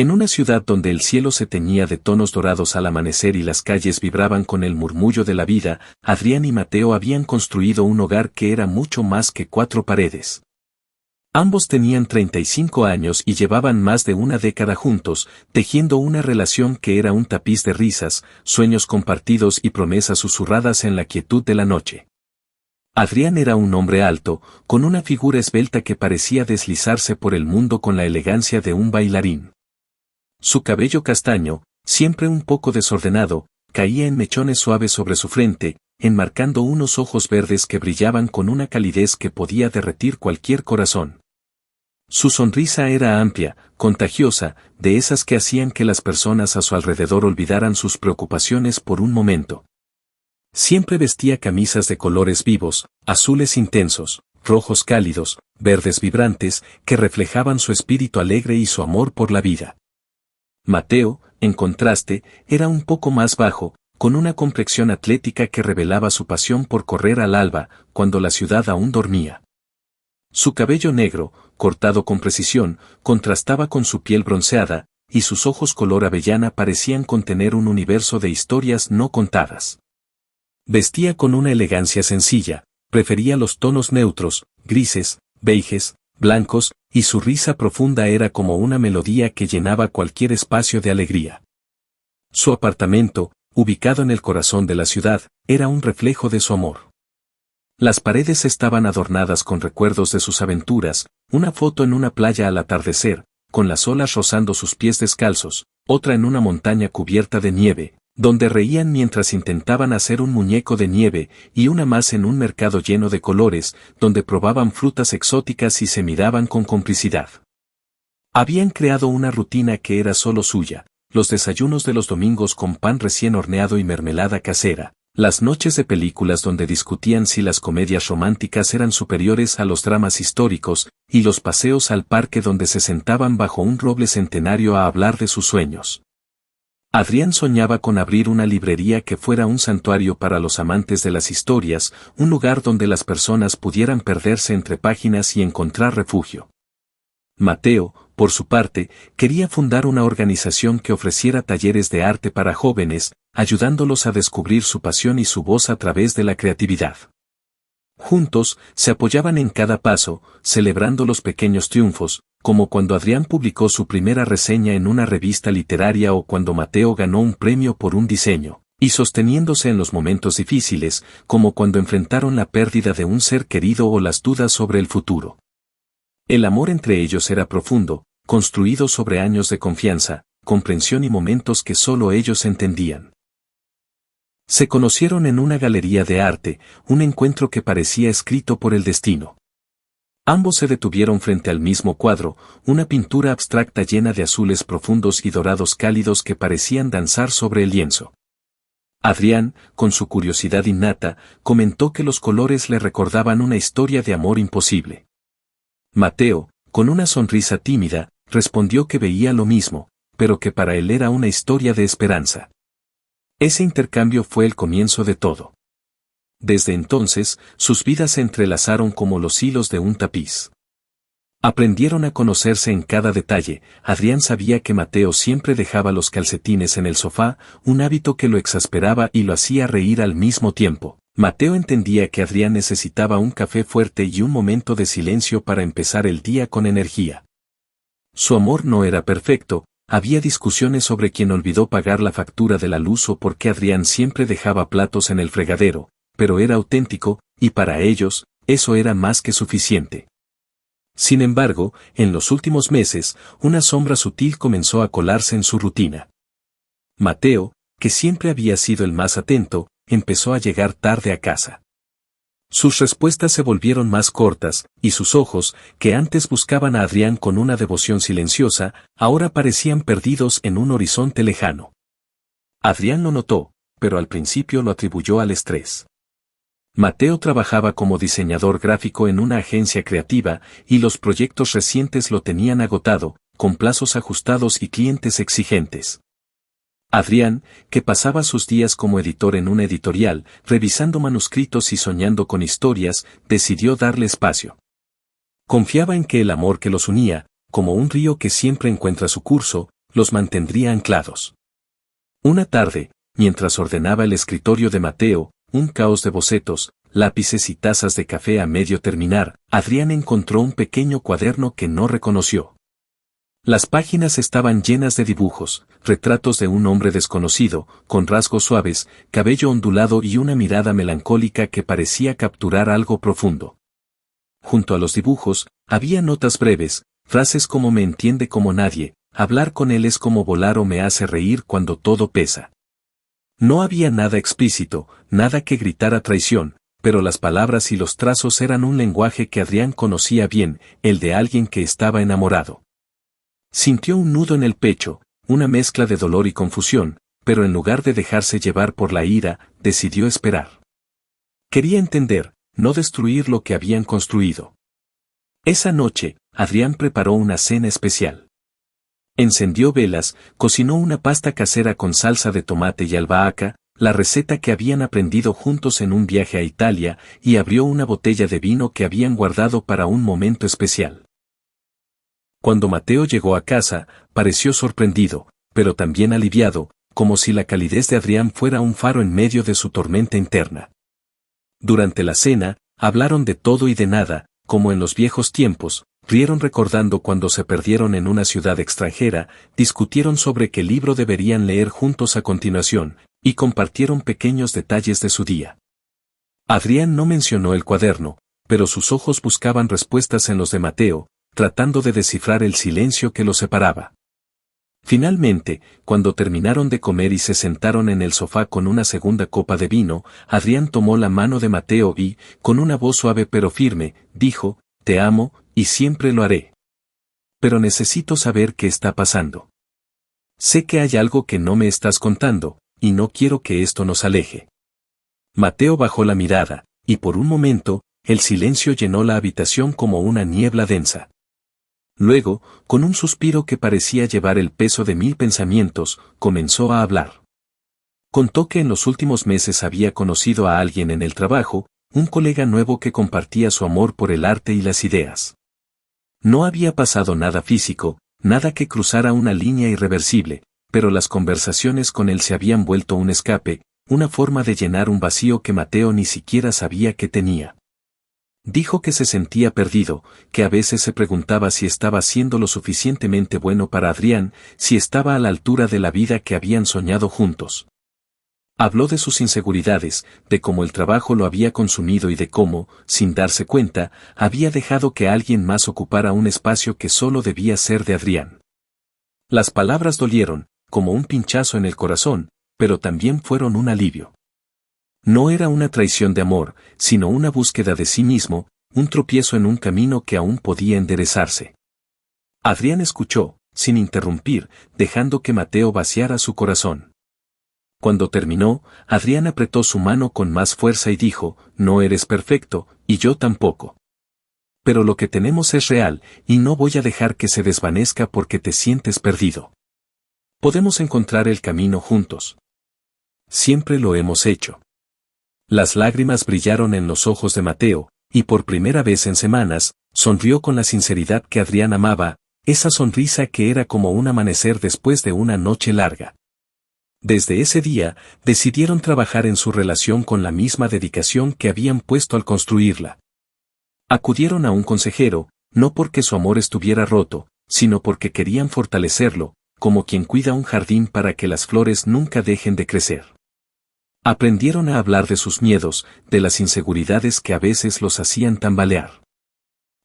En una ciudad donde el cielo se teñía de tonos dorados al amanecer y las calles vibraban con el murmullo de la vida, Adrián y Mateo habían construido un hogar que era mucho más que 4 paredes. Ambos tenían 35 años y llevaban más de una década juntos, tejiendo una relación que era un tapiz de risas, sueños compartidos y promesas susurradas en la quietud de la noche. Adrián era un hombre alto, con una figura esbelta que parecía deslizarse por el mundo con la elegancia de un bailarín. Su cabello castaño, siempre un poco desordenado, caía en mechones suaves sobre su frente, enmarcando unos ojos verdes que brillaban con una calidez que podía derretir cualquier corazón. Su sonrisa era amplia, contagiosa, de esas que hacían que las personas a su alrededor olvidaran sus preocupaciones por un momento. Siempre vestía camisas de colores vivos, azules intensos, rojos cálidos, verdes vibrantes, que reflejaban su espíritu alegre y su amor por la vida. Mateo, en contraste, era un poco más bajo, con una complexión atlética que revelaba su pasión por correr al alba, cuando la ciudad aún dormía. Su cabello negro, cortado con precisión, contrastaba con su piel bronceada, y sus ojos color avellana parecían contener un universo de historias no contadas. Vestía con una elegancia sencilla, prefería los tonos neutros, grises, beiges, blancos, y su risa profunda era como una melodía que llenaba cualquier espacio de alegría. Su apartamento, ubicado en el corazón de la ciudad, era un reflejo de su amor. Las paredes estaban adornadas con recuerdos de sus aventuras, una foto en una playa al atardecer, con las olas rozando sus pies descalzos, otra en una montaña cubierta de nieve, donde reían mientras intentaban hacer un muñeco de nieve, y una más en un mercado lleno de colores, donde probaban frutas exóticas y se miraban con complicidad. Habían creado una rutina que era solo suya, los desayunos de los domingos con pan recién horneado y mermelada casera, las noches de películas donde discutían si las comedias románticas eran superiores a los dramas históricos, y los paseos al parque donde se sentaban bajo un roble centenario a hablar de sus sueños. Adrián soñaba con abrir una librería que fuera un santuario para los amantes de las historias, un lugar donde las personas pudieran perderse entre páginas y encontrar refugio. Mateo, por su parte, quería fundar una organización que ofreciera talleres de arte para jóvenes, ayudándolos a descubrir su pasión y su voz a través de la creatividad. Juntos, se apoyaban en cada paso, celebrando los pequeños triunfos, como cuando Adrián publicó su primera reseña en una revista literaria o cuando Mateo ganó un premio por un diseño, y sosteniéndose en los momentos difíciles, como cuando enfrentaron la pérdida de un ser querido o las dudas sobre el futuro. El amor entre ellos era profundo, construido sobre años de confianza, comprensión y momentos que solo ellos entendían. Se conocieron en una galería de arte, un encuentro que parecía escrito por el destino. Ambos se detuvieron frente al mismo cuadro, una pintura abstracta llena de azules profundos y dorados cálidos que parecían danzar sobre el lienzo. Adrián, con su curiosidad innata, comentó que los colores le recordaban una historia de amor imposible. Mateo, con una sonrisa tímida, respondió que veía lo mismo, pero que para él era una historia de esperanza. Ese intercambio fue el comienzo de todo. Desde entonces, sus vidas se entrelazaron como los hilos de un tapiz. Aprendieron a conocerse en cada detalle. Adrián sabía que Mateo siempre dejaba los calcetines en el sofá, un hábito que lo exasperaba y lo hacía reír al mismo tiempo. Mateo entendía que Adrián necesitaba un café fuerte y un momento de silencio para empezar el día con energía. Su amor no era perfecto. Había discusiones sobre quién olvidó pagar la factura de la luz o por qué Adrián siempre dejaba platos en el fregadero, pero era auténtico, y para ellos, eso era más que suficiente. Sin embargo, en los últimos meses, una sombra sutil comenzó a colarse en su rutina. Mateo, que siempre había sido el más atento, empezó a llegar tarde a casa. Sus respuestas se volvieron más cortas, y sus ojos, que antes buscaban a Adrián con una devoción silenciosa, ahora parecían perdidos en un horizonte lejano. Adrián lo notó, pero al principio lo atribuyó al estrés. Mateo trabajaba como diseñador gráfico en una agencia creativa, y los proyectos recientes lo tenían agotado, con plazos ajustados y clientes exigentes. Adrián, que pasaba sus días como editor en una editorial, revisando manuscritos y soñando con historias, decidió darle espacio. Confiaba en que el amor que los unía, como un río que siempre encuentra su curso, los mantendría anclados. Una tarde, mientras ordenaba el escritorio de Mateo, un caos de bocetos, lápices y tazas de café a medio terminar, Adrián encontró un pequeño cuaderno que no reconoció. Las páginas estaban llenas de dibujos, retratos de un hombre desconocido, con rasgos suaves, cabello ondulado y una mirada melancólica que parecía capturar algo profundo. Junto a los dibujos, había notas breves, frases como me entiende como nadie, hablar con él es como volar o me hace reír cuando todo pesa. No había nada explícito, nada que gritara traición, pero las palabras y los trazos eran un lenguaje que Adrián conocía bien, el de alguien que estaba enamorado. Sintió un nudo en el pecho, una mezcla de dolor y confusión, pero en lugar de dejarse llevar por la ira, decidió esperar. Quería entender, no destruir lo que habían construido. Esa noche, Adrián preparó una cena especial. Encendió velas, cocinó una pasta casera con salsa de tomate y albahaca, la receta que habían aprendido juntos en un viaje a Italia, y abrió una botella de vino que habían guardado para un momento especial. Cuando Mateo llegó a casa, pareció sorprendido, pero también aliviado, como si la calidez de Adrián fuera un faro en medio de su tormenta interna. Durante la cena, hablaron de todo y de nada, como en los viejos tiempos, rieron recordando cuando se perdieron en una ciudad extranjera, discutieron sobre qué libro deberían leer juntos a continuación, y compartieron pequeños detalles de su día. Adrián no mencionó el cuaderno, pero sus ojos buscaban respuestas en los de Mateo, tratando de descifrar el silencio que los separaba. Finalmente, cuando terminaron de comer y se sentaron en el sofá con una segunda copa de vino, Adrián tomó la mano de Mateo y, con una voz suave pero firme, dijo, «Te amo, y siempre lo haré. Pero necesito saber qué está pasando. Sé que hay algo que no me estás contando, y no quiero que esto nos aleje». Mateo bajó la mirada, y por un momento, el silencio llenó la habitación como una niebla densa. Luego, con un suspiro que parecía llevar el peso de 1000 pensamientos, comenzó a hablar. Contó que en los últimos meses había conocido a alguien en el trabajo, un colega nuevo que compartía su amor por el arte y las ideas. No había pasado nada físico, nada que cruzara una línea irreversible, pero las conversaciones con él se habían vuelto un escape, una forma de llenar un vacío que Mateo ni siquiera sabía que tenía. Dijo que se sentía perdido, que a veces se preguntaba si estaba siendo lo suficientemente bueno para Adrián, si estaba a la altura de la vida que habían soñado juntos. Habló de sus inseguridades, de cómo el trabajo lo había consumido y de cómo, sin darse cuenta, había dejado que alguien más ocupara un espacio que solo debía ser de Adrián. Las palabras dolieron, como un pinchazo en el corazón, pero también fueron un alivio. No era una traición de amor, sino una búsqueda de sí mismo, un tropiezo en un camino que aún podía enderezarse. Adrián escuchó, sin interrumpir, dejando que Mateo vaciara su corazón. Cuando terminó, Adrián apretó su mano con más fuerza y dijo, «No eres perfecto, y yo tampoco. Pero lo que tenemos es real, y no voy a dejar que se desvanezca porque te sientes perdido. Podemos encontrar el camino juntos. Siempre lo hemos hecho». Las lágrimas brillaron en los ojos de Mateo, y por primera vez en semanas, sonrió con la sinceridad que Adrián amaba, esa sonrisa que era como un amanecer después de una noche larga. Desde ese día, decidieron trabajar en su relación con la misma dedicación que habían puesto al construirla. Acudieron a un consejero, no porque su amor estuviera roto, sino porque querían fortalecerlo, como quien cuida un jardín para que las flores nunca dejen de crecer. Aprendieron a hablar de sus miedos, de las inseguridades que a veces los hacían tambalear.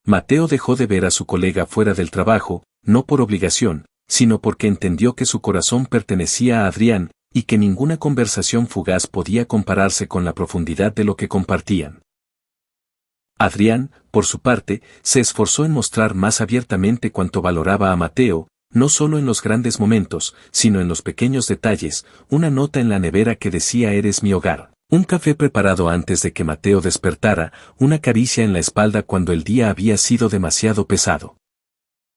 Mateo dejó de ver a su colega fuera del trabajo, no por obligación, sino porque entendió que su corazón pertenecía a Adrián, y que ninguna conversación fugaz podía compararse con la profundidad de lo que compartían. Adrián, por su parte, se esforzó en mostrar más abiertamente cuánto valoraba a Mateo, no solo en los grandes momentos, sino en los pequeños detalles, una nota en la nevera que decía «Eres mi hogar», un café preparado antes de que Mateo despertara, una caricia en la espalda cuando el día había sido demasiado pesado.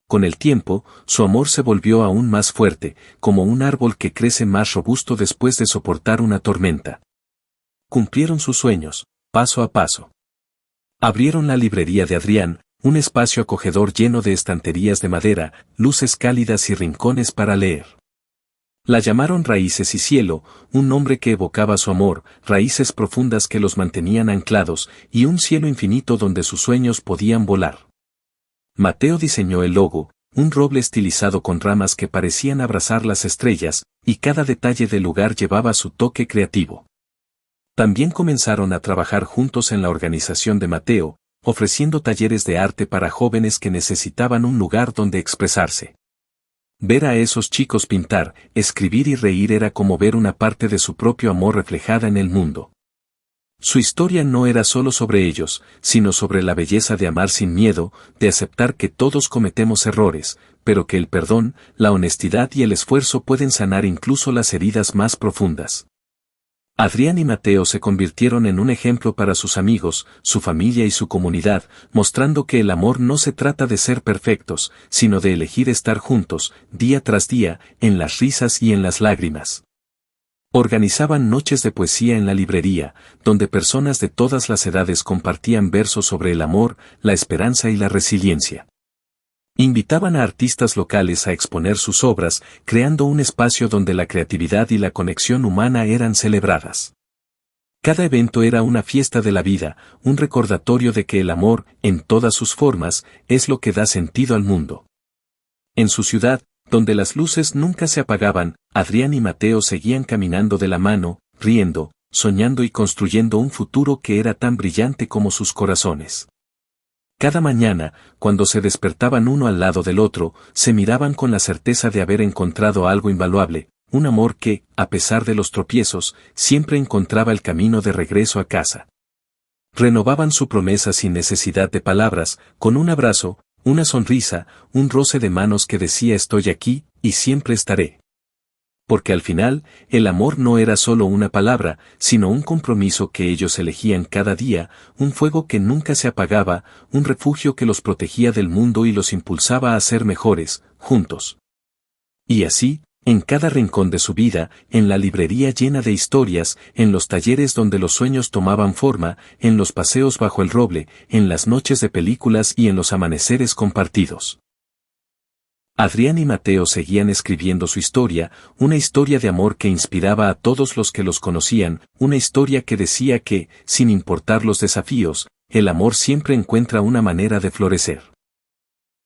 Con el tiempo, su amor se volvió aún más fuerte, como un árbol que crece más robusto después de soportar una tormenta. Cumplieron sus sueños, paso a paso. Abrieron la librería de Adrián, Un espacio acogedor lleno de estanterías de madera, luces cálidas y rincones para leer. La llamaron Raíces y Cielo, un nombre que evocaba su amor, raíces profundas que los mantenían anclados, y un cielo infinito donde sus sueños podían volar. Mateo diseñó el logo, un roble estilizado con ramas que parecían abrazar las estrellas, y cada detalle del lugar llevaba su toque creativo. También comenzaron a trabajar juntos en la organización de Mateo, ofreciendo talleres de arte para jóvenes que necesitaban un lugar donde expresarse. Ver a esos chicos pintar, escribir y reír era como ver una parte de su propio amor reflejada en el mundo. Su historia no era solo sobre ellos, sino sobre la belleza de amar sin miedo, de aceptar que todos cometemos errores, pero que el perdón, la honestidad y el esfuerzo pueden sanar incluso las heridas más profundas. Adrián y Mateo se convirtieron en un ejemplo para sus amigos, su familia y su comunidad, mostrando que el amor no se trata de ser perfectos, sino de elegir estar juntos, día tras día, en las risas y en las lágrimas. Organizaban noches de poesía en la librería, donde personas de todas las edades compartían versos sobre el amor, la esperanza y la resiliencia. Invitaban a artistas locales a exponer sus obras, creando un espacio donde la creatividad y la conexión humana eran celebradas. Cada evento era una fiesta de la vida, un recordatorio de que el amor, en todas sus formas, es lo que da sentido al mundo. En su ciudad, donde las luces nunca se apagaban, Adrián y Mateo seguían caminando de la mano, riendo, soñando y construyendo un futuro que era tan brillante como sus corazones. Cada mañana, cuando se despertaban uno al lado del otro, se miraban con la certeza de haber encontrado algo invaluable, un amor que, a pesar de los tropiezos, siempre encontraba el camino de regreso a casa. Renovaban su promesa sin necesidad de palabras, con un abrazo, una sonrisa, un roce de manos que decía estoy aquí, y siempre estaré. Porque al final, el amor no era solo una palabra, sino un compromiso que ellos elegían cada día, un fuego que nunca se apagaba, un refugio que los protegía del mundo y los impulsaba a ser mejores, juntos. Y así, en cada rincón de su vida, en la librería llena de historias, en los talleres donde los sueños tomaban forma, en los paseos bajo el roble, en las noches de películas y en los amaneceres compartidos. Adrián y Mateo seguían escribiendo su historia, una historia de amor que inspiraba a todos los que los conocían, una historia que decía que, sin importar los desafíos, el amor siempre encuentra una manera de florecer.